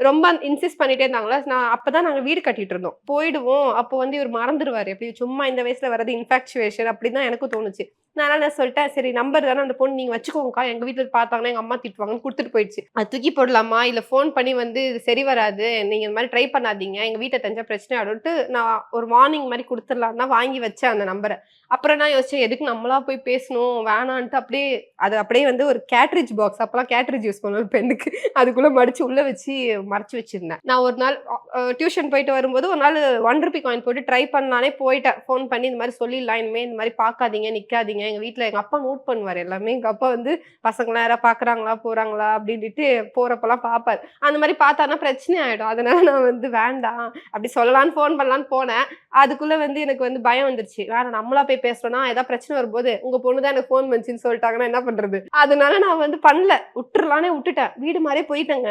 ரொம்ப இன்சிஸ்ட் பண்ணிட்டே இருந்தாங்களா, அப்பதான் நாங்க வீடு கட்டிட்டு இருந்தோம். போயிடுவோம். அப்போ வந்து இவரு மறந்துருவாரு. எப்படி சும்மா இந்த வயசுல வர்றது இன்ஃபாக்சுவேஷன் அப்படின்னு தான் எனக்கும் தோணுச்சு. அதனால நான் சொல்லிட்டேன், "சரி நம்பர் தானே அந்த பொண்ணு நீங்க வச்சுக்கோங்கக்கா. எங்க வீட்ல பார்த்தாங்கன்னா எங்க அம்மா திட்டுவாங்கன்னு" குடுத்துட்டு போயிடுச்சு. "அது தூக்கி போடலாமா? இல்ல ஃபோன் பண்ணி வந்து இது சரி வராது. நீங்க இந்த மாரி ட்ரை பண்ணாதீங்க. எங்க வீட்ல தெரிஞ்சா பிரச்சனை ஆயிடும்ன்ட்டு" நான் ஒரு வார்னிங் மாரி குடுத்துடலான்னு தான் வாங்கி வச்சேன் அந்த நம்பர. அப்புறம் நான் யோசிச்சேன், எதுக்கு நம்மளா போய் பேசணும்? வேணான்ட்டு அப்படியே அது அப்படியே வந்து ஒரு கேட்ரிட்ஜ் பாக்ஸ் அப்பலாம் கேட்ரிட்ஜ் யூஸ் பண்ணுவோம் பென்னுக்கு. அதுக்குள்ள மடிச்சு உள்ள வச்சு மறைச்சு வச்சிருந்தேன். நான் ஒரு நாள் டியூஷன் போயிட்டு வரும்போது ஒரு நாள் ₹1 காயின் போட்டு ட்ரை பண்ணலான்னே போயிட்டேன். ஃபோன் பண்ணி இந்த மாரி சொல்லிடலாம். இனிமே இந்த மாரி பார்க்காதீங்க, நிக்காதீங்க. எங்க வீட்ல எங்க அப்பா நோட் பண்ணுவாரு எல்லாமே. எங்க அப்பா வந்து பசங்கலாம் யாராவது பார்க்குறாங்களா, போறாங்களா அப்படின்னுட்டு போறப்பலாம் பார்ப்பாரு. அந்த மாரி பார்த்தாருன்னா பிரச்சனை ஆயிடும். அதனால நான் வந்து வேண்டாம். அப்படி சொல்லலான்னு ஃபோன் பண்ணலான்னு போனேன். அதுக்குள்ள வந்து எனக்கு வந்து பயம் வந்துருச்சு. வேணாம் நம்மளா போய் பேசுறோம்னா, ஏதாவது பிரச்சனை வரும்போது, உங்க பொண்ணு தான் எனக்கு ஃபோன் பண்ணுச்சுன்னு சொல்லிட்டாங்கன்னா என்ன பண்றது? அதனால நான் வந்து பண்ணல. விட்டுறலான்னே விட்டுட்டேன். வீடு மாறியே போயிட்டேங்க.